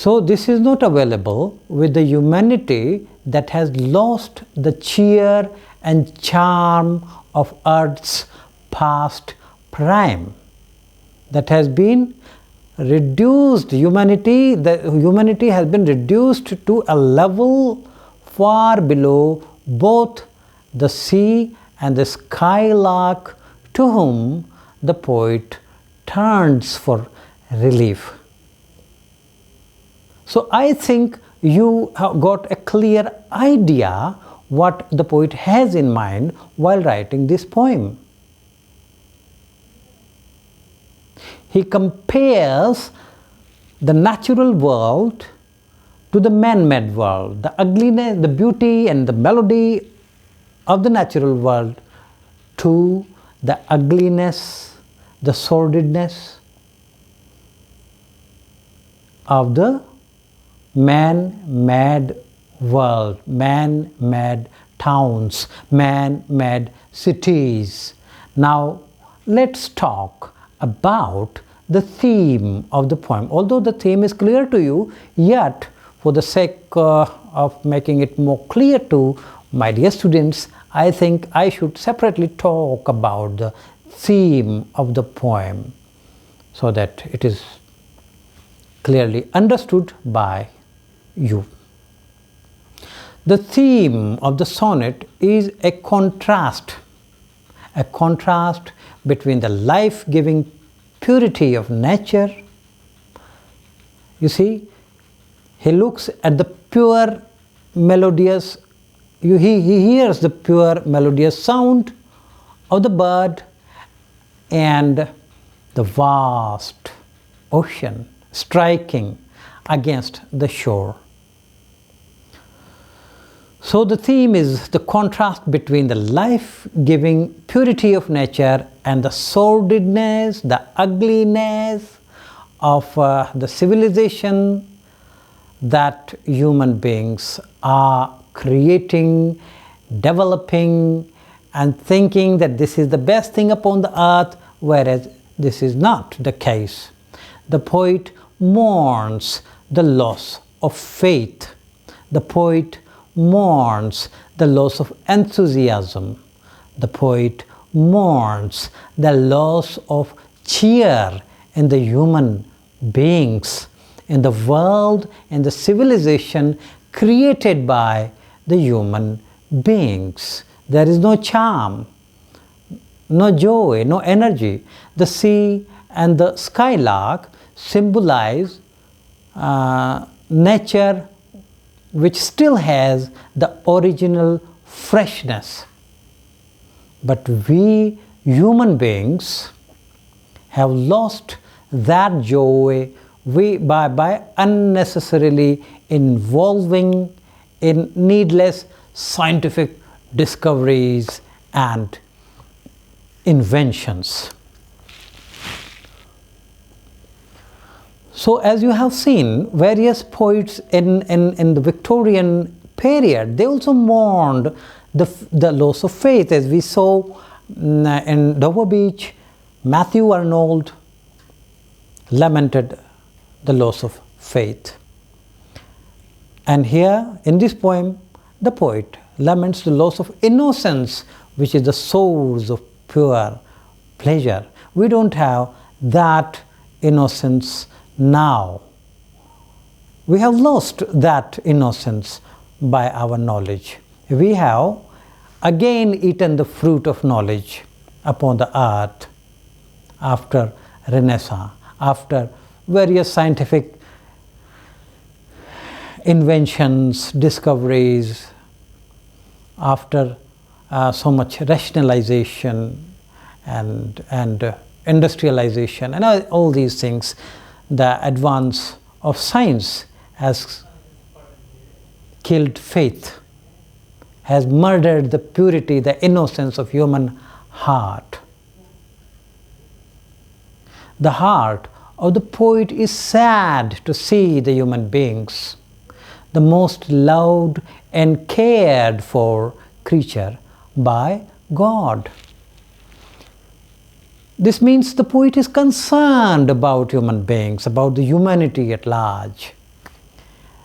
So this is not available with the humanity that has lost the cheer and charm of Earth's past prime, that has been reduced. Humanity has been reduced to a level far below both the sea and the skylark, to whom the poet turns for relief. So I think you have got a clear idea what the poet has in mind while writing this poem. He compares the natural world to the man-made world, the ugliness, the beauty and the melody of the natural world to the ugliness, the sordidness of the man-made world, man-made towns, man-made cities. Now let's talk about the theme of the poem. Although the theme is clear to you, yet for the sake of making it more clear to my dear students, I think I should separately talk about the theme of the poem so that it is clearly understood by you. The theme of the sonnet is a contrast between the life-giving purity of nature. You see, he looks at the pure melodious, he hears the pure melodious sound of the bird and the vast ocean striking against the shore. So the theme is the contrast between the life-giving purity of nature and the sordidness, the ugliness of the civilization that human beings are creating, developing, and thinking that this is the best thing upon the earth, whereas this is not the case. The poet mourns the loss of faith. The poet mourns the loss of enthusiasm. The poet mourns the loss of cheer in the human beings, in the world, in the civilization created by the human beings. There is no charm, no joy, no energy. The sea and the skylark symbolize nature which still has the original freshness. But we human beings have lost that joy by unnecessarily involving in needless scientific discoveries and inventions. So as you have seen, various poets in the Victorian period, they also mourned the loss of faith. As we saw in Dover Beach, Matthew Arnold lamented the loss of faith. And here in this poem, the poet laments the loss of innocence, which is the source of pure pleasure. We don't have that innocence now. We have lost that innocence by our knowledge. We have again eaten the fruit of knowledge upon the earth after Renaissance, after various scientific inventions, discoveries, after so much rationalization and industrialization and all these things. The advance of science has killed faith, has murdered the purity, the innocence of human heart. The heart of the poet is sad to see the human beings, the most loved and cared for creature by God. This means the poet is concerned about human beings, about the humanity at large.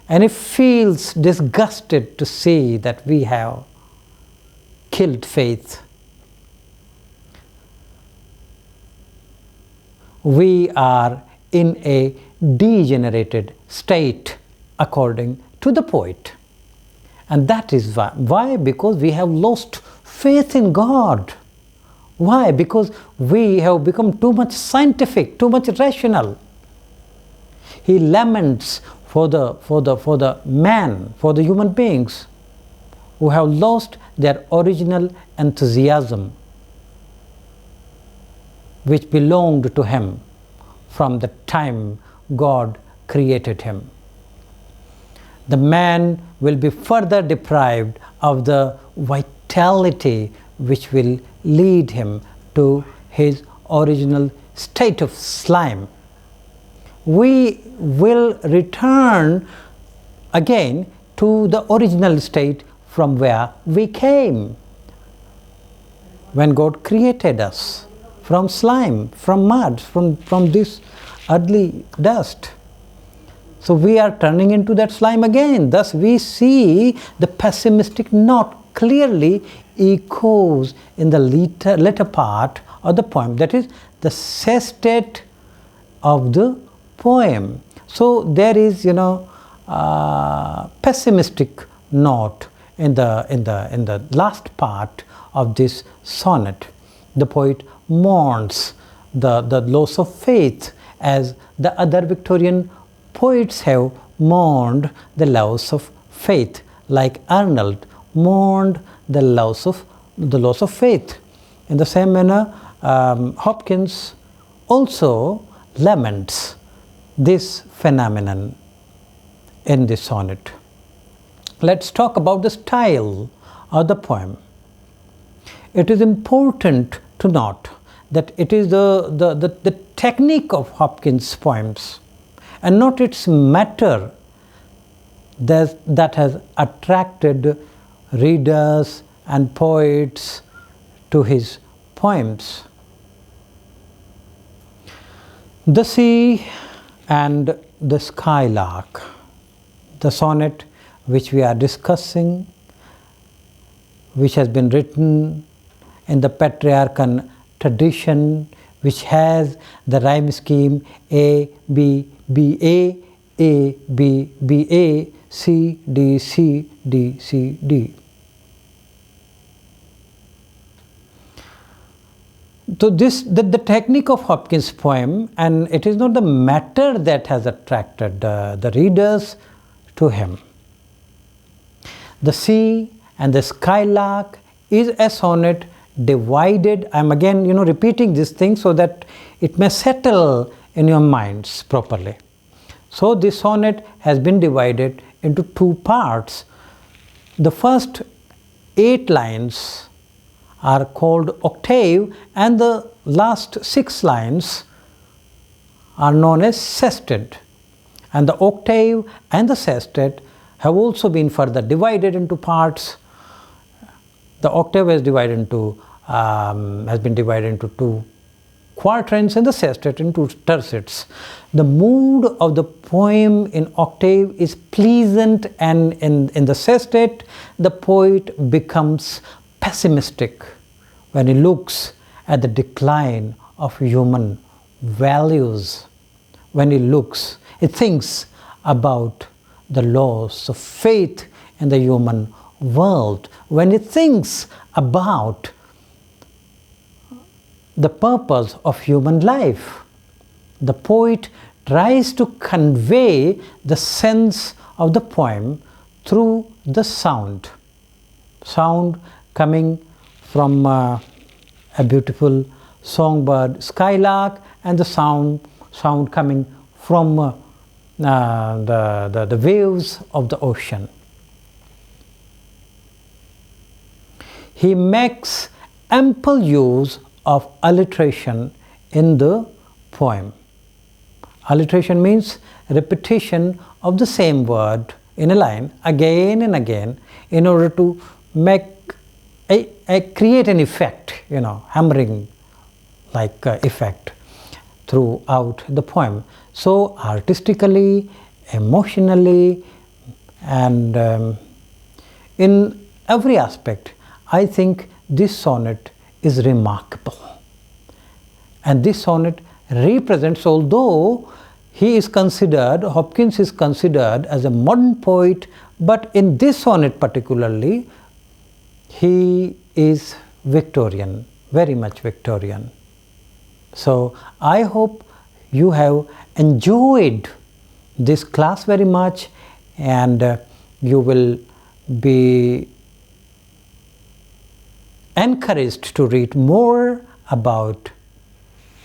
and he feels disgusted to see that we have killed faith. We are in a degenerated state according to the poet. And that is why. Why? Because we have lost faith in God. Why? Because we have become too much scientific, too much rational. He laments for the man, for the human beings who have lost their original enthusiasm, which belonged to him from the time God created him. The man will be further deprived of the vitality which will lead him to his original state of slime. We will return again to the original state from where we came when God created us, from slime, from mud, from this ugly dust. So we are turning into that slime again. Thus we see the pessimistic note clearly echoes in the latter part of the poem, that is the sestet of the poem. So there is, pessimistic note in the last part of this sonnet. The poet mourns the loss of faith, as the other Victorian poets have mourned the loss of faith, like Arnold mourned the loss of faith. In the same manner, Hopkins also laments this phenomenon in this sonnet. Let's talk about the style of the poem. It is important to note that it is the technique of Hopkins' poems and not its matter that has attracted readers and poets to his poems. The Sea and the Skylark, the sonnet which we are discussing, which has been written in the Petrarchan tradition, which has the rhyme scheme A, B, B, A, B, B, A, C, D, C, D, C, D. So the technique of Hopkins' poem, and it is not the matter that has attracted the readers to him. The Sea and the Skylark is a sonnet divided. I am again repeating this thing so that it may settle in your minds properly. So this sonnet has been divided into two parts. The first 8 lines are called octave, and the last 6 lines are known as sestet. And the octave and the sestet have also been further divided into parts. The octave has been divided into 2 quatrains and the sestet into tercets. The mood of the poem in octave is pleasant, and in the sestet the poet becomes pessimistic when he looks at the decline of human values. When he thinks about the loss of faith in the human world. When he thinks about the purpose of human life, the poet tries to convey the sense of the poem through the sound coming from a beautiful songbird skylark, and the sound coming from the waves of the ocean. He makes ample use of alliteration in the poem. Alliteration means repetition of the same word in a line again and again in order to make create an effect, hammering like effect throughout the poem. So artistically, emotionally, And in every aspect, I think this sonnet is remarkable. And this sonnet represents, although he is considered, Hopkins is considered as a modern poet, but in this sonnet particularly, he is Victorian, very much Victorian. So I hope you have enjoyed this class very much, and you will be encouraged to read more about